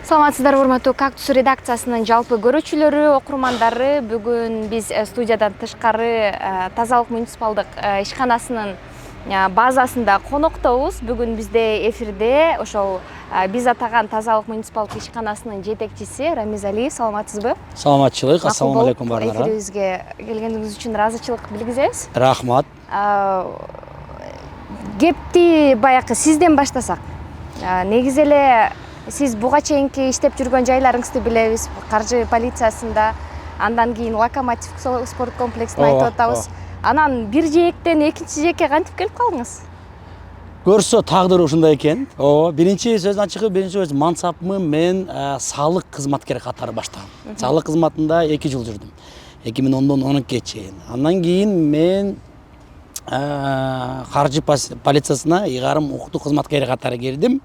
Саламатсыздар, урматтуу Кактус редакциясынын жалпы көрүүчүлөрү, окурмандары. Бүгүн биз студиядан тышкары тазалык муниципалдык ишканасынын базасында коноктобуз. Бүгүн бизде эфирде ошол биз атаган тазалык муниципалдык ишканасынын жетекчиси Рамиз Алиев. Саламатсызбы? Саламатчылык, ассаламу алейкум баарыңарга. Эфирибизге келгениңиз үчүн ыраазычылык билгизебиз. Рахмат. Кепти баягы сизден баштасак. Негизи эле сиз буга чейинки иштеп жүргөн жайларыңызды билебиз. Каржы полициясында, андан кийин Локомотив спорт комплексин айтып атабыз. Анан бир жээктен экинчи жээкке кантип келип калдыңыз? Көрсө тагдыр ушундай экен. Биринчи сөз ачыгы, биринчи өз мансабымы мен салык кызматкери катары баштагам. Салык кызматында 2 жыл жүрдүм. 2010дон 12ге чейин. Андан кийин мен каржы полициясына ыйгарым укуктуу кызматкери катары кирдим.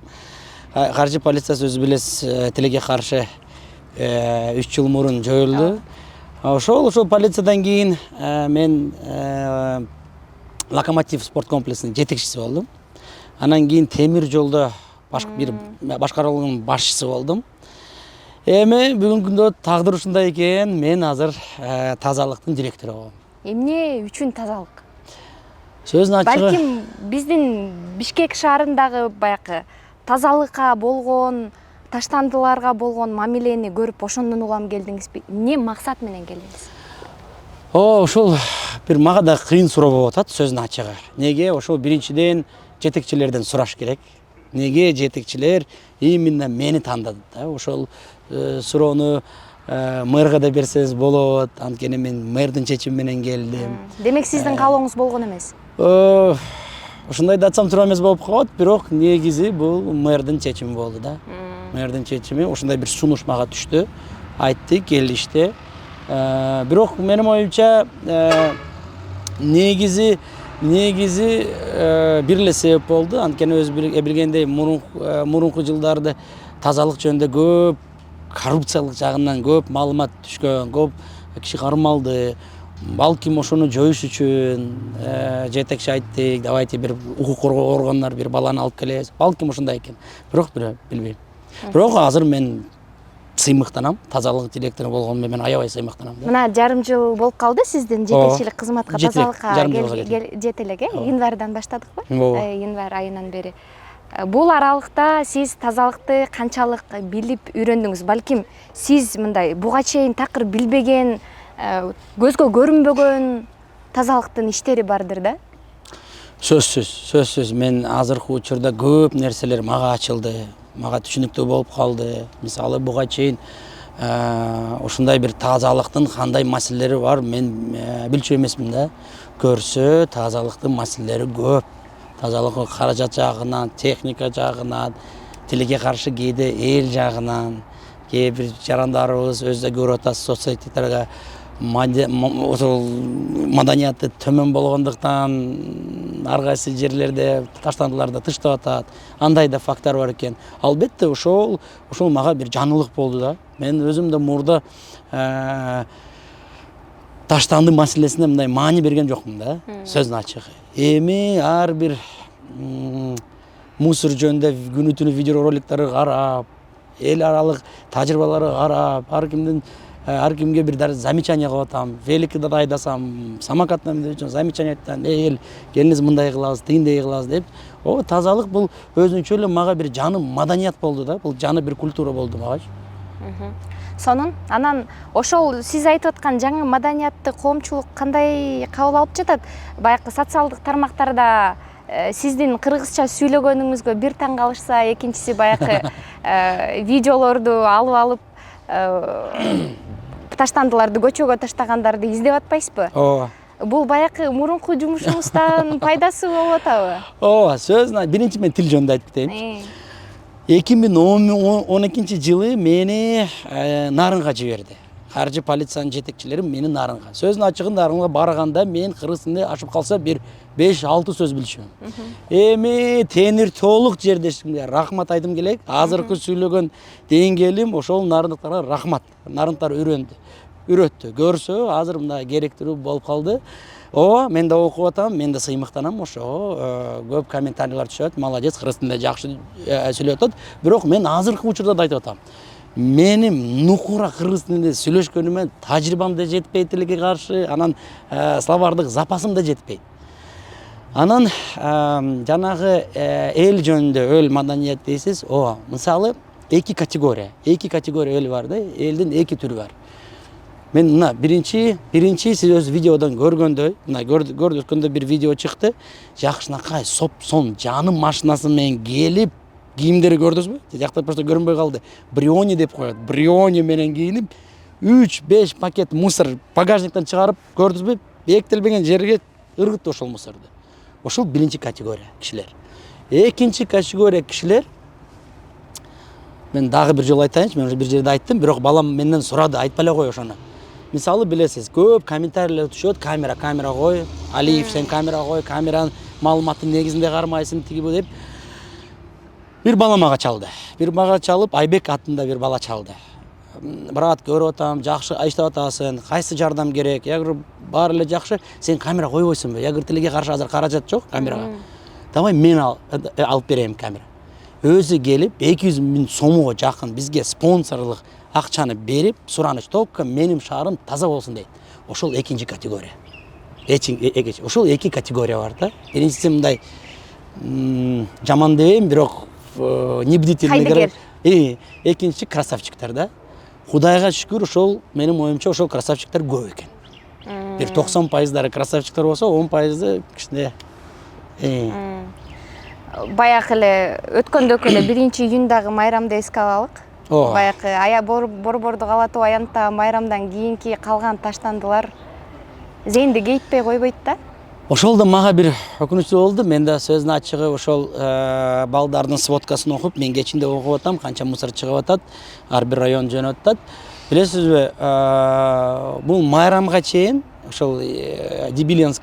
Каржы полициясы өзү билесиз, тилекке каршы 3 жыл мурун жоюлду. Ошол полициядан кийин мен Локомотив спорт комплексинин жетекчиси болдум. Анан кийин темир жолдо бир башкаруунун башчысы болдум. Эми бүгүнкү күндө тагдыр ушундай экен, мен азыр тазалыктын директору болом. Эмне үчүн тазалык? Сөзүн ачыгы, балким биздин Бишкек шаарындагы баягы тазалыкка болгон, таштандыларга болгон мамилени көрүп ошондон улам келдиңизби? Эмне максат менен келдиңиз? Ошол бир мага да кыйын суроо болуп атат, сөзүн ачыгы. Неге? Ошол биринчиден жетекчилерден сураш керек. Неге жетекчилер именно мени тандады да? Ошол суроону мэрга да берсеңиз болот. Анткени мен мэрдин чечими менен келдим. Демек сиздин каалооңуз болгон эмес? Ошондой да айтсам туура эмес болуп калат, бирок негизи бул мэрдин чечими болду да. Мэрдин чечими, ошондой бир сунуш мага түштү. Айтты, келишти. Бирок менин оюмча негизи бир эле себеп болду. Анткени өз билгендей мурунку жылдарды тазалык жөнүндө көп коррупциялык жагынан көп маалымат түшкөн, көп киши кармалды. Балким ошону жоюш үчүн жетекчи айтты, давайте бир укук коргоо органдар бир баланы алып келебиз. Балким ошондой экен. Бирок билбейм. Бирок азыр мен сыймыктанам. Тазалык директору болгону менен аябай сыймыктанам. Мына жарым жыл болуп калды сиздин жетекчилик кызматка, тазалыкка жете элек, январдан баштадыкпы? Январь айынан бери. Бул аралыкта сиз тазалыкты канчалык билип үйрөндүңүз? Балким сиз мындай буга чейин такыр билбеген, көзгө көрүнбөгөн тазалыктын иштери бардыр да? Сөзсүз. Мен азыркы учурда көп нерселер мага ачылды, мага түшүнүктүү болуп калды. Мисалы буга чейин ушундай бир тазалыктын кандай маселелери бар мен билчү эмесмин да. Көрсө тазалыктын маселелери көп. Тазалыкка каражат жагынан, техника жагынан, тилекке каршы кээде эл жагынан, кээ бир жарандарыбыз өзү көрүп атат соцсеттерге ошол маданияты төмөн болгондуктан ар кайсы жерлерде таштандыларды тыштап атат. Андай да фактар бар экен. Албетте ошол мага бир жаңылык болду да. Мен өзүм да мурда таштанды маселесине мындай маани берген жокмун да. Сөзүн ачыгы. Эми ар бир мусор жөнүндө күнү түнү видеороликтарды карап, эл аралык тажрыйбаларды карап, ар кимге бир замечание кылып атам. Великида да айдасам, самокатта минген үчүн замечание айттым. Эл, келиңиз мындай кылабыз, тигиндей кылабыз деп. Тазалык бул өзүнчө эле мага бир жаны маданият болду да. Бул жаны бир культура болду магачы. Сонун, анан ошол сиз айтып аткан жаңы маданиятты коомчулук кандай кабыл алып жатат? Баягы социалдык тармактарда сиздин кыргызча сүйлөгөнүңүзгө бир таң калышса, экинчиси баягы видеолорду алып таштандыларды көчөгө таштагандарды издеп атпайсызбы? Ооба. Бул баягы мурунку жумушуңуздан пайдасы болуп атабы? Ооба, сөзүн биринчи мен тил жөнүндө айтып кетейинчи. 2012 жылы мени Нарынга жиберди. Каржы полициянын жетекчилери мени Нарынга. Сөзүн ачыгы Нарынга барганда мен кыргыз тилинде ашып калса бир 5-6 сөз билчүмүн. Эми тенир толук жердешимге рахмат айтым келек. Азыркы сүйлөгөн деңгээлим ошол нарындыктарга рахмат. Нарындыктар үйрөттү. Көрсө азыр мына керектүү болуп калды. Ооба, мен да окуп атам, мен да сыймыктанам ошого. Көп комментарийлер түшөт, молодец, кыргыз тилинде жакшы сүйлөп атат. Бирок мен азыркы учурда да айтып атам. Менин нукура кыргыз тилинде сүйлөшкөнүмө тажрыйбам да жетпей тилге каршы, анан словардык запасым да жетпейт. Анан жанагы эл жөнүндө, эл маданият дейсиз. Ооба, мисалы эки категория эл бар да, элдин эки түрү бар. Мен мына биринчи сиз өз видеодон көргөндөй, мына көрдүкөндө бир видео чыкты. Жакшынакай соп-сон жаным машинасы менен келип, кийимдери көрдүңүзбү? Жакта просто көрүнбөй калды. Бриони деп коет. Бриони менен кийинип, 3-5 пакет мусор багажниктен чыгарып, көрдүңүзбү? Бекитилбеген жерге ыргытты ошол мусорду. Ошол биринчи категория кишилер. Экинчи категория кишилер, мен дагы бир жолу айтайынчы, мен уже бир жерде айттым, бирок балам менден сурады, айтпай эле кой ошону. Мисалы билесиз, көп комментарийлер түшөт, камера кой, Алиев сен камера кой, камеранын маалыматтын негизинде кармайсың, тиги бу деп. Бир бала мага чалды. Бир бала чалып, Айбек атында бир бала чалды. Брат, көрүп атам, жакшы иштеп атасың, кайсы жардам керек? Я говорю, баары эле жакшы, сен камера койбойсуңбу? Я говорю, тилге каршы азыр каражат жок камерага. Давай мен алып берейин камера. Өзү келип 200 000 сомго жакын бизге спонсорлук акчаны берип, сураныч только менин шаарым таза болсун дейт. Ошол экинчи категория. Ошол эки категория бар да. Биринчиси мындай жаман дебейм, бирок небдительный. Экинчи красавчиктер да. Кудайга шүкүр, ошол менин оюмча ошол красавчиктер көп экен. Бир 90% красавчиктер болсо, 10% кичине. Баягы эле өткөндө эле биринчи июндагы майрамды эске алалык. Баягы борбордук алатуу аянттагы майрамдан кийинки калган таштандылар зээнди кейитпей койбойт да. Ошол да мага бир өкүнүчтүү болду. Мен да сөздүн ачыгы ошол балдардын сводкасын окуп, мен кечинде окуп атам, канча мусор чыгып атат, ар бир район жөнөп атат. Билесизби, бул майрамга чейин ошол Дибилианс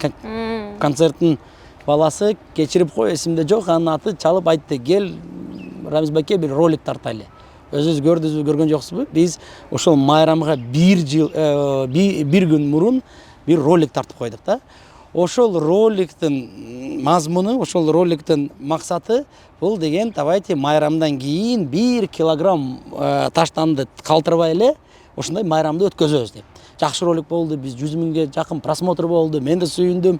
концерттин баласы кечирип кой, эсимде жок, анын аты чалып айтты, кел Рамиз Баке бир ролик тартайлы. Өзүңүз көрдүңүзбү, көргөн жоксузбу? Биз ошол майрамга бир күн мурун бир ролик тартып койдук да. Ошол роликтин мазмуну, ошол роликтин максаты бул деген, давайте майрамдан кийин 1 килограмм таштанды калтырбай эле ошондой майрамды өткөзөбүз деп. Жакшы ролик болду, биз 100 000ге жакын просмотр болду, мен да сүйүндүм.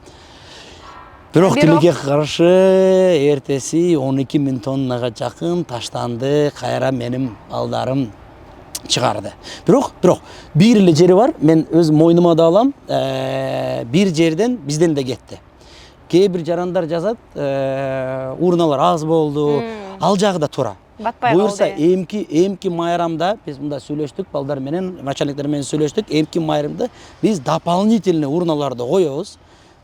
Бирок тилге каршы эртеси 12 000 тоннага жакын таштанды кайра менин балдарым чыгарды. Бирок бир эле жери бар, мен өз мойнума да алам, бир жерден бизден да кетти. Кээ бир жарандар жазат, урналар аз болду, ал жагы да туура. Буюрса эмки майрамда биз мында сүйлөштүк, балдар менен, начальниктер менен сүйлөштүк, эмки майрамда биз дополнительный урналарды коебуз.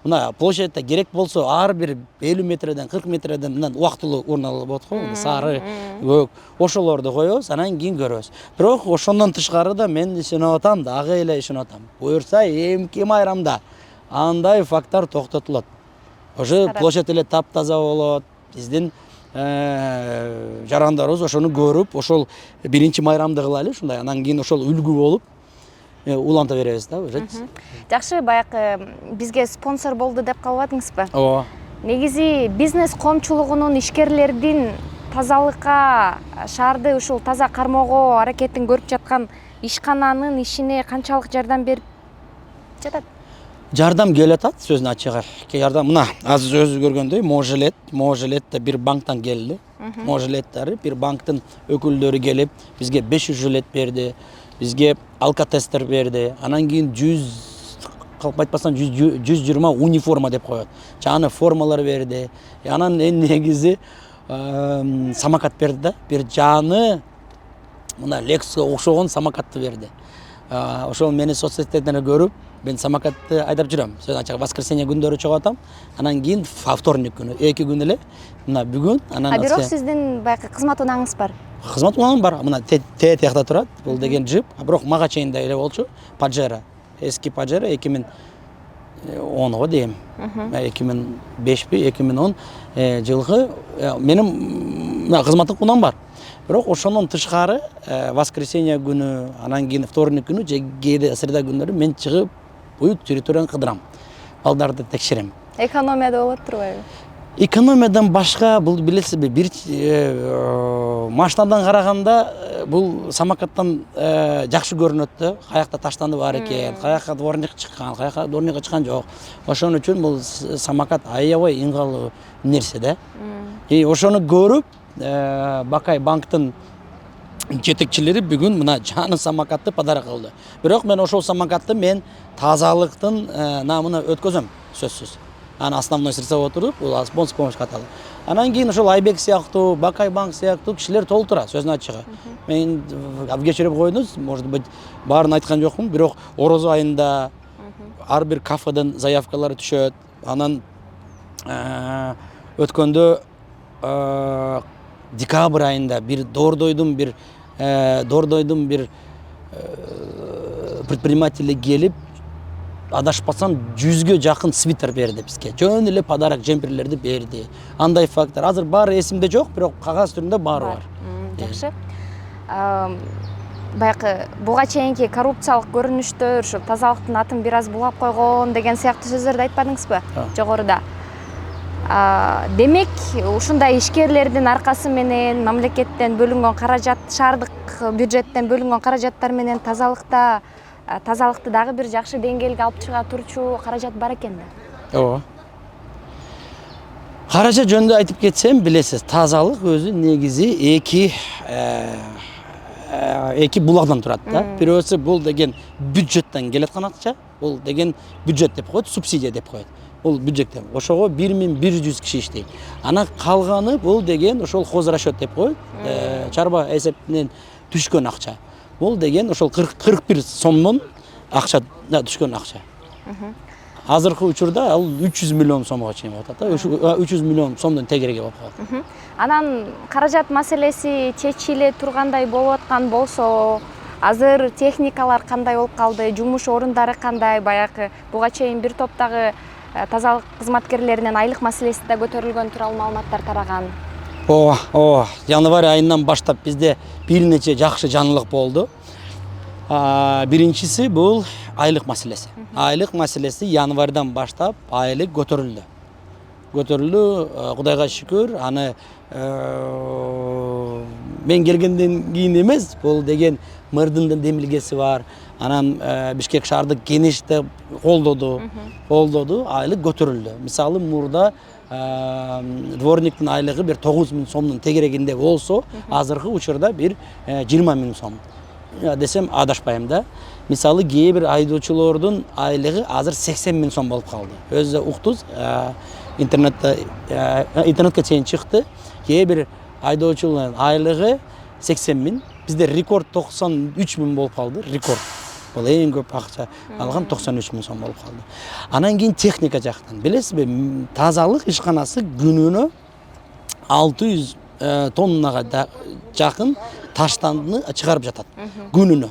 Мына площадьта керек болсо ар бир 50 метрден 40 метрден мындан убактылуу урналар болот го, сары, көк, ошолорду коебуз, анан кийин көрөбүз. Бирок ошондон тышкары да мен ишенип атам, дагы эле ишенип атам. Буюрса эмки майрамда андай факттар токтотулот. Ошо площадь эле таптаза болот. Биздин жарандарыбыз ошону көрүп, ошол биринчи майрамды кылайлы ушундай, анан кийин ошол үлгү болуп уланта беребиз да, уже. Жакшы, баягы бизге спонсор болду деп калбадыңызбы? Ооба. Негизи бизнес коомчулугунун ишкерлердин тазалыкка, шаарды ушул таза кармоого аракетин көрүп жаткан ишкананын ишине канчалык жардам берип жатат? Жардам келип атат, сөзүн ачыгы. Жардам мына азыр өзү көргөндөй, Можелет да бир банктан келди. Можелеттери бир банктын өкүлдөрү келип, бизге 500 жилет берди. Бизге алкотестер берди. Анан кийин 120 униформа деп коет. Жаны формалар берди. Анан негизи самокат берди да. Бир жаны мына Lexus'га окшогон самокатты берди. Ошол мени соцсеттерден көрүп, мен самокатты айдап жүрөм. Сөз ачык, воскресенье күндөрү чыгып атам. Анан кийин вторник күнү, 2 күн эле мына бүгүн, анан бирок сиздин баягы кызмат унааңыз бар. Кызмат унагым бар. Мына тиякта турат. Бул деген джип. Бирок мага чейин да эле болчу. Pajero. Эски Pajero 2010го дейм. 2005 2010 жылгы менин кызматтык унам бар. Бирок ошондон тышкары воскресенье күнү, анан кийин вторник күнү же кээде среда күндөрү мен чыгып буюк территорияны кыдырам. балдарды текшерем. Экономияда болот турбайбы? Экономиядан башка бул билесизби, бир машинадан караганда бул самокаттан жакшы көрүнөт да. Каякта таштанды бар экен, каякка дворник чыккан, каякка дворникка чыккан жок. Ошон үчүн бул самокат аябай ыңгайлуу нерсе да. И ошону көрүп Бакай банктын жетекчилери бүгүн мына жаңы самокатты подарок кылды. Бирок мен ошол самокатты мен тазалыктын намына өткөзөм, сөзсүз. Аны основной средство отуруп, бул спонсор помощь каталы. Анан кийин ошол Айбек сыяктуу, Бакай банк сыяктуу кишилер толтура, сөзүн ачыгы. Мен кечирип коюңуз, может быть, баарын айткан жокмун, бирок Орозо айында ар бир кафеден заявкалар түшөт. Анан өткөндө декабрь айында бир Дордойдун бир предприниматели келип, адашпасам 100гө жакын свитер берди бизге. Жөн эле подарок джемперлерди берди. Андай фактор. Азыр баары эсимде жок, бирок кагаз түрүндө баары бар. Жакшы. Баягы буга чейинки коррупциялык көрүнүштөр, ушу тазалыктын атын бир аз булап койгон деген сыяктуу сөздөрдү айтпадыңызбы жогоруда? Демек, ушундай ишкерлердин аркасы менен мамлекеттен бөлүнгөн каражат, шаардык бюджеттен бөлүнгөн каражаттар менен тазалыкты дагы бир жакшы деңгээлге алып чыга турчу каражат бар экен да. Ооба. Каражат жөнүндө айтып кетсем, билесиз, тазалык өзү негизи эки булагдан турат да. Бирөөсү бул деген бюджеттен келаткан акча, бул деген бюджет деп коет, субсидия деп коет. Бул бюджеттен. Ошого 1100 киши иштейт. Анан калганы бул деген ошол хозрасчет деп коет, чарба эсептинен түшкөн акча. Бул деген ошол 41 сомдон акча түшкөн акча. Азыркы учурда ал 300 миллион сомго чейин болуп атат. 300 миллион сомдон тегереги болуп калат. Анан каражат маселеси чечиле тургандай болуп аткан болсо, азыр техникалар кандай болуп калды, жумуш орундары кандай, баягы буга чейин бир топтогу тазалык кызматкерлеринен айлык маселеси да көтөрүлгөн тууралуу маалыматтар тараган. Ооба, январь айынан баштап бизде бир нече жакшы жаңылык болду. Биринчиси бул айлык маселеси. Айлык маселеси январдан баштап айлык көтөрүлдү. Кудайга шүкүр, аны мен келгенден кийин эмес, бул деген мэрдин демилгеси бар. Анан Бишкек шаардык кеңеште колдоду, айлык көтөрүлдү. Мисалы, мурда дворниктин айлыгы бир 9000 сомдун тегерегинде болсо, азыркы учурда бир 20 000 сом. Десем адашпайм да. Мисалы, кээ бир айдоочулордун айлыгы азыр 80 000 сом болуп калды. Өзү уктуз, интернетке чейин чыкты. Кээ бир айдоочулардын айлыгы 80 000, бизде рекорд 93 000 болуп калды, рекорд. Бул эң көп акча алган 93 000 сом болуп калды. Анан кийин техника жактан, билесизби, тазалык ишканасы күнүнө 600 тоннага жакын таштанды чыгарып жатат күнүнө.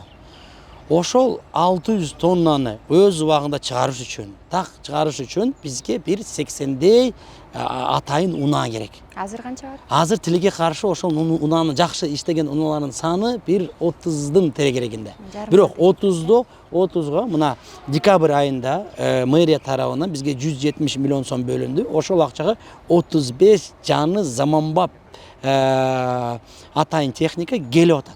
Ошол 600 тоннаны өз убагында чыгарыш үчүн бизге бир 80дей атайын унаа керек. Азыр канча бар? Азыр тилекке каршы ошол унааны жакшы иштеген унаалардын саны бир 30дун тегерегинде. Бирок 30га мына декабрь айында мэрия тарабынан бизге 170 миллион сом бөлүндү. Ошол акчага 35 жаңы заманбап атайын техника келип атат.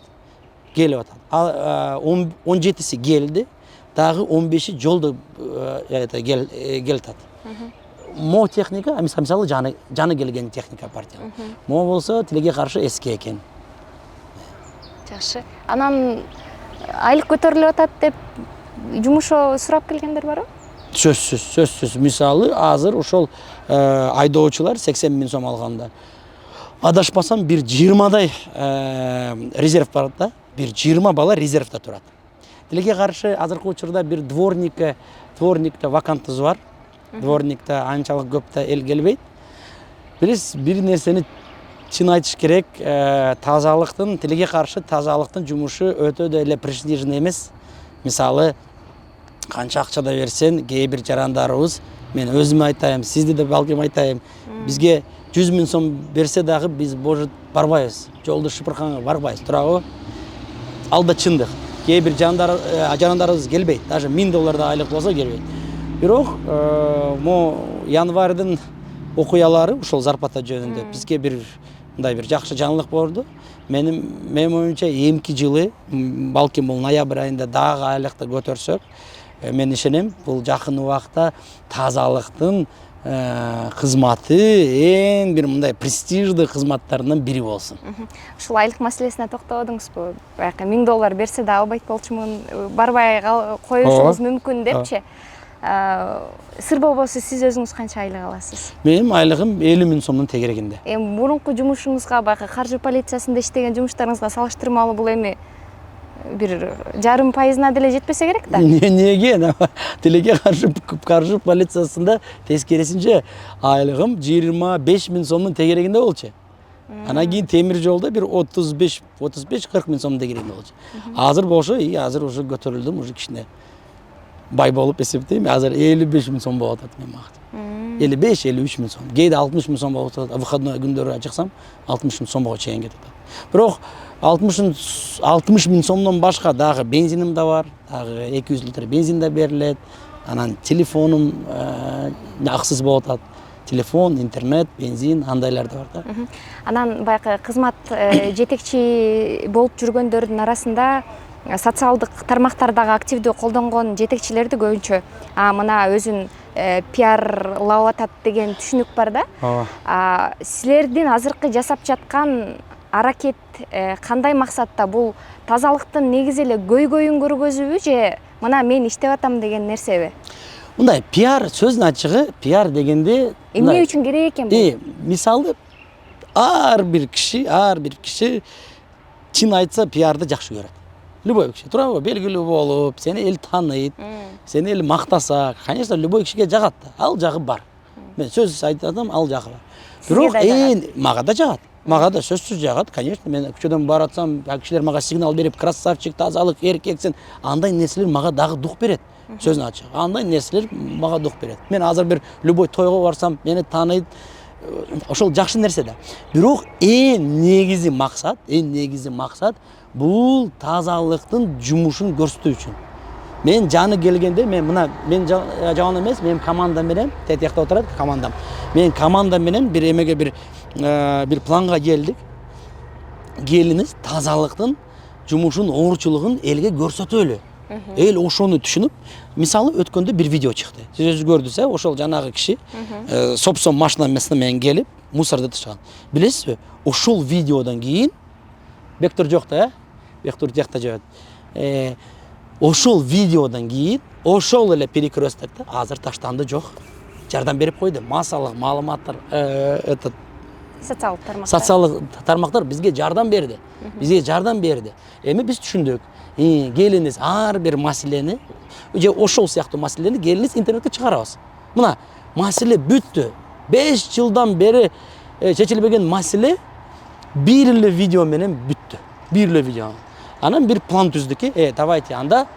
17си келди, дагы 15и жолдо келатат. Мо техника, мисалы жаны келген техника партия. Мо болсо тилекке каршы эски экен. Жакшы. Анан айлык көтөрүлүп атат деп жумушо сурап келгендер барбы? Сөзсүз. Мисалы, азыр ошол айдоочулар 80 000 сом алганда. Адашпасам бир 20дай резерв бар да. Бир 20 бала резервде турат. Тилекке каршы азыркы учурда бир дворникте вакантыбыз бар. Дворникте анчалык көп да эл келбейт. Билесиз, бир нерсени чын айтыш керек, тилекке каршы тазалыктын жумушу өтө да эле престижный эмес. Мисалы, канча акча да берсен, кээ бир жарандарыбыз, мен өзүм айтайым, сизди да балким айтайым, бизге 100 000 сом берсе дагы биз барбайбыз. Жолдо шыпырканга барбайбыз, турабы? Ал да чындык. Кээ бир жарандарыбыз келбейт. Даже $1000 да айлык болсо келбейт. Бирок mo январдын окуялары ушул зарплата жөнүндө бизге бир мындай бир жакшы жаңылык болду. Менин оюмча эмки жылы балким бул ноябрь айында дагы айлыкты көтөрсөк, мен ишенем бул жакын убакта тазалыктын кызматы эң бир мындай престиждүү кызматтарынын бири болсун. Ушул айлык маселесине токтободуңузбу? Баягы $1000 берсе да албайт болчумун, барбай коюшуңуз мүмкүн депчи. Сыр болбосо сиз өзүңүз канча айлык аласыз? Менин айлыгым 50.000 сомдун тегерегинде. Мурунку жумушуңузга, баягы каржы полициясында иштеген жумуштарыңызга салыштырмалуу бул эми бир жарым пайызына деле жетпесе керек да? Неге? Тилеке каржы полициясында тескерисинче айлыгым 25.000 сомдун тегерегинде болчу. Анан кийин темир жолдо бир 35-40 миң сомдун тегерегинде болчу. Азыр болсо, азыр уже көтөрүлдүм, уже кичине бай болуп эсептейм. Азыр 55.000 сом болуп атат мен макыт. 55-53 миң сом. Кээде 60 миң сом болуп атат. Выходной күндөрү чыксам 60 миң сомго чейин кетет. Бирок 60 миң сомдон башка дагы бензиним да бар, дагы 200 литр бензин да берилет. Анан телефонум акысыз болуп атат. Телефон, интернет, бензин, андайлар да бар да. Анан баягы кызмат жетекчи болуп жүргөндөрдүн арасында социалдык тармактардагы активдүү колдонгон жетекчилерди көбүнчө мына өзүн пиарлап атат деген түшүнүк бар да. Силердин азыркы жасап жаткан аракет кандай максатта? Бул тазалыктын негизи эле көйгөйүн көргөзүүбү же мына мен иштеп атам деген нерсеби? Мындай пиар сөзүнүн ачыгы, пиар дегенде эмне үчүн керек экен бул? Мисалы ар бир киши чын айтса пиарды жакшы көрөт. Любой киши туурабы, белгилүү болуп, сени эл тааныйт, сени эл мактаса, конечно, любой кишиге жагат да. Ал жагы бар. Мен сөзсүз айтам, ал жагы бар. Бирок мага да жагат. Мага да сөзсүз жагат, конечно. Мен көчөдөн баратсам, кишилер мага сигнал берип, красавчик, тазалык, эркексин, андай нерселер мага дагы дух берет. Сөзүнүн ачыгы. Андай нерселер мага дух берет. Мен азыр бир любой тойго барсам, мени тааныйт. Ошол жакшы нерсе да. Бирок эң негизи максат бул тазалыктын жумушун көрсөтүү үчүн. Мен жаны келгенде, мен жаган эмес, менин командам менен, тетиякта отурат командам. Мен командам менен бир эмеге бир планга келдик. Келиниз тазалыктын жумушун оорчулугун элге көрсөтөлү. Эл ошону түшүнүп, мисалы өткөндө бир видео чыкты. Сиз өзү көрдүңүз, ошол жанагы киши сопсон машина менен келип мусорду ташыган. Билесизби? Ошол видеодон кийин Бектур жок да, Бектур жакта жүрөт. Ошол видеодон кийин ошол эле перекресткте азыр таштанды жок. Жардам берип койду. Массалык маалыматтар, социалдык тармактар бизге жардам берди. Эми биз түшүндүк. Келиниз ар бир маселени, же ошол сыяктуу маселени келиниз интернетке чыгарабыз. Мына маселе бүттү. 5 жылдан бери чечилбеген маселе бир эле видео менен бүттү. Бир эле видео. Анан бир план түздүк. Давайте анда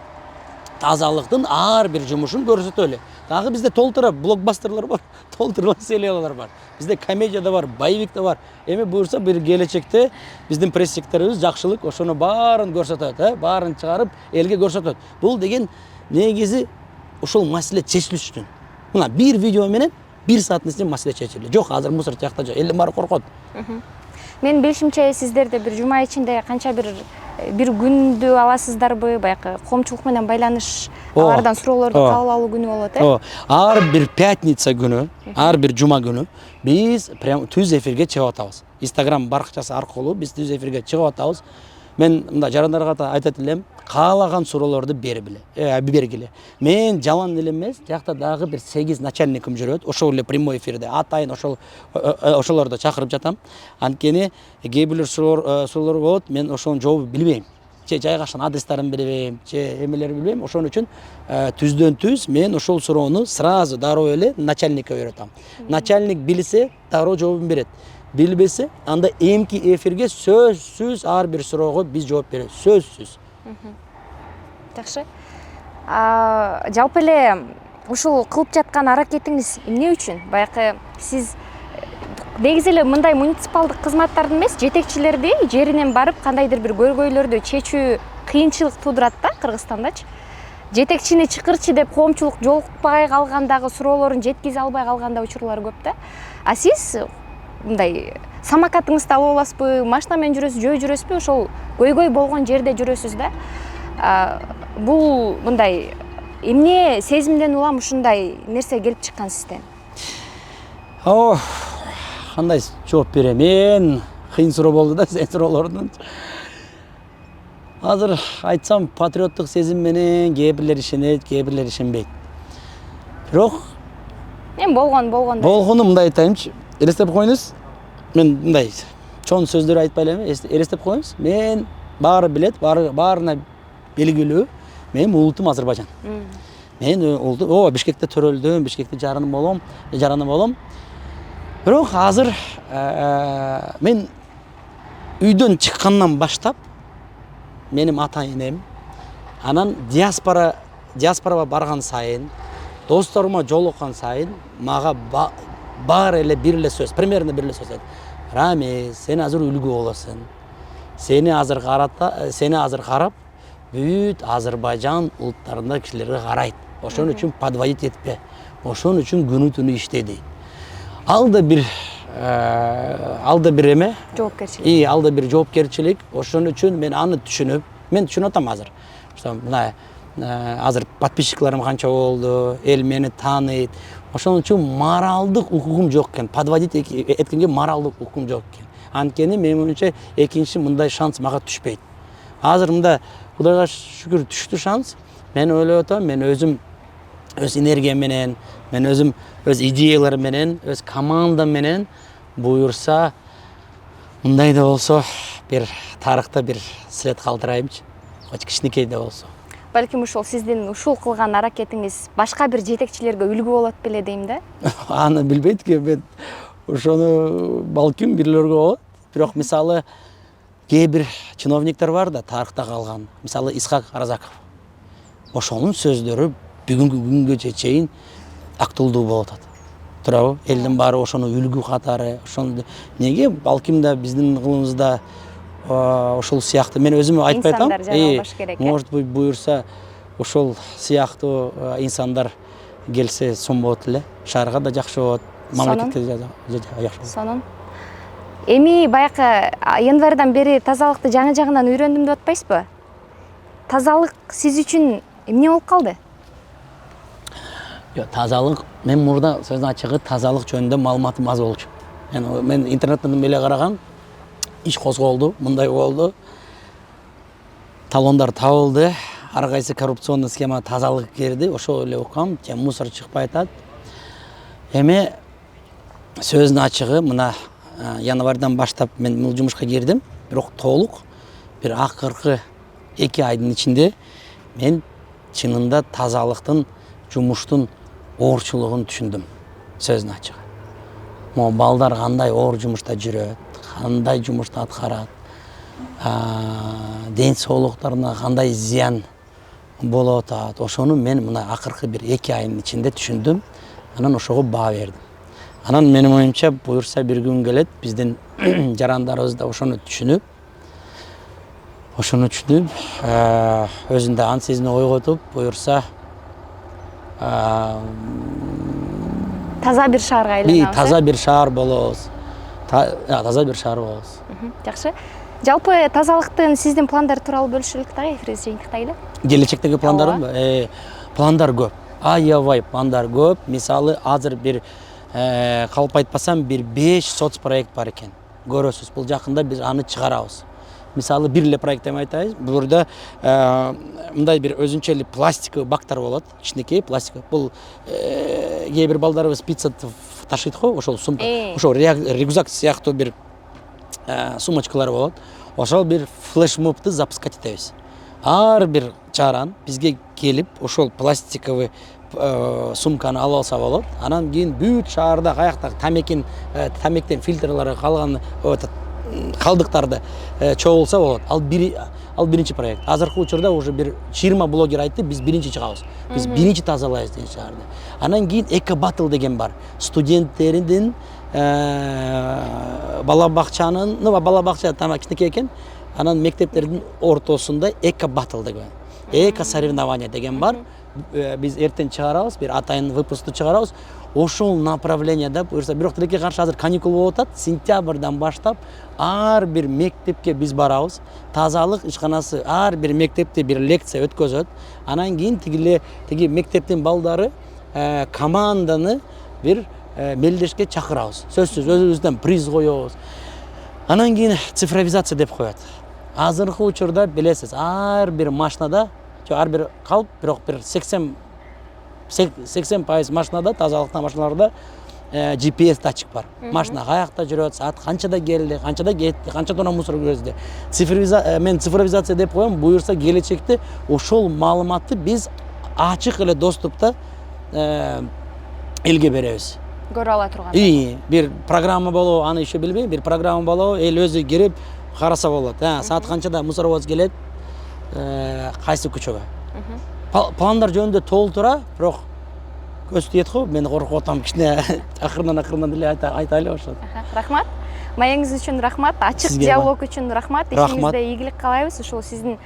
тазалыктын ар бир жумушун көрсөтөлү. Дагы бизде толтура блокбастерлер бар, толтура сериялар бар. Бизде комедия да бар, боевик да бар. Эми буюрса бир келечекте биздин пресс-секторубуз жакшылык ошону баарын көрсөтөт, баарын чыгарып элге көрсөтөт. Бул деген негизи ошол маселе чечилиш үчүн. Мына бир видео менен 1 сааттын ичинде маселе чечилди. Жок, азыр мусор жакта жок. Эл баары коркот. Мен билишимче сиздерде бир жума ичинде канча бир күндү аласыздарбы? Баягы коомчулук менен байланыш, алардан суроолорду кабыл алуу күнү болот, Ар бир пятница күнү, ар бир жума күнү биз прям түз эфирге чыгып атабыз. Instagram баракчасы аркылуу биз түз эфирге чыгып атабыз. Мен мында жарандарга айтат элем, каалаган суроолорду бергиле. Мен жалан эле эмес, жакта дагы бир 8 начальниким жүрөт. Ошол эле прямой эфирде атайын ошолорду чакырып жатам. Анткени кээ бир суроолор болот, мен ошонун жообун билбейм. Же жайгашкан адрестерин билбейм, же эмелерди билбейм. Ошон үчүн түздөн түз мен ошол суроону сразу дароо эле начальникке беретам. Начальник билсе, дароо жообун берет. Билбесе, анда эмки эфирге сөзсүз ар бир суроого биз жооп беребиз. Сөзсүз. Жакшы. Жалпы эле ушул кылып жаткан аракетиңиз эмне үчүн? Баягы сиз негизи эле мындай муниципалдык кызматтардын эмес, жетекчилерди жеринен барып кандайдыр бир көргөйлөрдү чечүү кыйынчылык туудурат да Кыргызстандачы. жетекчини чакырчы деп коомчулук жолукпай калгандагы суроолорун жеткизе албай калганда учурлар көп да. А сиз мындай самокатыңызды алып аласызбы, машина менен жүрөсүз, жөө жүрөсүзбү, ошол көйгөй болгон жерде жүрөсүз да. Бул мындай эмне сезимден улам ушундай нерсе келип чыккан сизден? Кандай жооп берем? Мен кыйын суроо болду да, сен суроолордун. Азыр айтсам патриоттук сезим менен кээ бирлер ишенет, кээ бирлер ишенбейт. Бирок Эми болгондой. болгону мындай айтайынчы. Элестеп коюңуз. Мен мындай чоң сөздөр айтпай элем, элестеп коюңуз. Мен баары билет, баарына белгилүү. Менин улутум Азербайжан. Мен Бишкекте төрөлдүм, Бишкекте жараным болом. Бирок азыр мен үйдөн чыккандан баштап менин ата энем, анан диаспорага барган сайын, досторума жолуккан сайын мага баары эле бир эле сөз, примерно бир эле сөз айтты. Рами, сен азыр үлгү болосуң. Сени азыр карап, бүт Азербайжан улуттарында кишилерге карайт. Ошон үчүн подводить этпе. Ошон үчүн күнү түнү иште дейт. Ал да бир эме, жоопкерчилик. Ал да бир жоопкерчилик. Ошон үчүн мен аны түшүнүп, мен түшүнүп атам азыр. Мына азыр подписчикларым канча болду, эл мени тааныйт. Ошон үчүн моралдык укугум жок экен. Подводить эткенге моралдык укугум жок экен. Анткени менин оюмча экинчи мындай шанс мага түшпөйт. Азыр мында Кудайга шүгүр түштү шанс. Мен ойлоп атам, мен өзүм өз энергиям менен, мен өзүм өз идеяларым менен, өз командам менен буюрса мындай да болсо бир тарыхта бир след калтырайымчы. Хоть кичинекей да болсо. Балким ушул сиздин ушул кылган аракетиңиз башка бир жетекчилерге үлгү болот беле дейм да. Аны билбейт экен мен. Ошону балким бирлерге болот. Бирок мисалы кээ бир чиновниктер бар да тарыхта калган. Мисалы Исхак Аразаков. Ошонун сөздөрү бүгүнкү күнгө чейин актуалдуу болуп атат. Туурабы? Элдин баары ошону үлгү катары, ошону неге балким да биздин кылымыбызда ошол сыяктуу мен өзүм айтпай атам. Может быть, буюрса ошол сыяктуу инсандар келсе сонун болот эле. Шаарга да жакшы болот, мамлекетке да жакшы болот. Сонун. Эми баякы январдан бери тазалыкты жаңы жагынан үйрөндүм деп атпайсызбы? Тазалык сиз үчүн эмне болуп калды? Тазалык, мен мурда сөздүн ачыгы тазалык жөнүндө маалыматым аз болчу. Мен интернеттен эле карагам, иш козголду, мындай болду. Талондар табылды, ар кайсы коррупционный схема тазалык кирди, ошол эле окам, мусор чыкпай атат. Эми сөздүн ачыгы мына январдан баштап мен бул жумушка кирдим, бирок толук бир акыркы 2 айдын ичинде мен чынында тазалыктын, жумуштун оорчулугун түшүндүм. Сөздүн ачыгы. Могу балдар кандай оор жумушта жүрөт, кандай жумушту аткарат, ден соолуктарына кандай зыян болуп атат. Ошону мен мына акыркы бир 2 айдын ичинде түшүндүм. Анан ошого баа бердим. Анан менин оюмча буюрса бир күн келет, биздин жарандарыбыз да ошону түшүнүп, өзүндө ан сезимди ойготуп, буюрса таза бир шаарга айланабыз. Таза бир шаар болобуз. Таза бир шаар болобуз. Жакшы. Жалпы тазалыктын сиздин пландар тууралуу бөлүшөлүк дагы эфирибиз жыйынтыктайлы. Келечектеги пландарым пландар көп. Аябай пландар көп. Мисалы азыр бир калп айтпасам бир 5 соцпроект бар экен. Көрөсүз, бул жакында биз аны чыгарабыз. Мисалы бир эле проекттен айтайын. Бурда мындай бир өзүнчө пластиктик бактар болот, кичинекей пластик. Бул кээ бир балдарыбыз пицца ташыйт го, ошол сумка, ошол рюкзак сыяктуу бир сумочкалар болот. Ошол бир флешмобду запускать этебиз. Ар бир жаран бизге келип, ошол пластиковый сумканы алып алса болот. Анан кийин бүт шаарда каякта тамектен фильтрлары калган калдыктарды чогулса болот. Ал биринчи проект. Азыркы учурда уже бир 20 блогер айтты, биз биринчи чыгабыз. Биз биринчи тазалайбыз деген шаарды. Анан кийин эко батл деген бар. Студенттердин бала бакча тамак кичинекей экен. Анан мектептердин ортосунда эко батл деген. эко соревнование деген бар. Биз эртең чыгарабыз, бир атайын выпускту чыгарабыз. Ошол направленияда буюрса, бирок тилекке каршы азыр каникул болуп атат. Сентябрдан баштап ар бир мектепке биз барабыз. Тазалык ишканасы ар бир мектепте бир лекция өткөзөт. Анан кийин тиги мектептин балдары команданы бир мелдешке чакырабыз. Сөзсүз өзүбүздөн приз коебуз. Анан кийин цифровизация деп коет. Азыркы учурда билесиз, ар бир машинада, ар бир калп, бирок бир 80% машинада, тазалыктан машиналарда GPS датчик бар. Машина каякта жүрөт, саат канчада келди, канчада кетти, канча тонна мусор киргизди. Мен цифровизация деп коем, буюрса келечекте ошол маалыматты биз ачык эле доступта элге беребиз. Көрө ала турган. Бир программа болобу, аны иши билбейм, бир программа болобу, эл өзү кирип караса болот. Саат канчада мусоровоз келет, кайсы көчөгө. Пландар жөнүндө толтура, бирок көз тиет го, мен коркуп атам, кичине акырынан деле айтайлы ошол. Рахмат. Маегиңиз үчүн рахмат, ачык диалог үчүн рахмат. Ишиңизде ийгилик каалайбыз. Ушул сиздин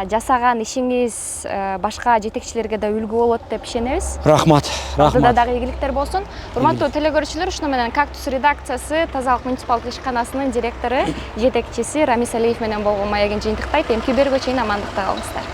жасаган ишиңиз башка жетекчилерге да үлгү болот деп ишенебиз. Рахмат. Алдыда дагы ийгиликтер болсун. Урматтуу телекөрүүчүлөр, ушуну менен Кактус редакциясы тазалык муниципалдык ишканасынын директору, жетекчиси Рамис Алиев менен болгон маегин жыйынтыктайт. Эмки берүүгө чейин амандыкта калыңыздар.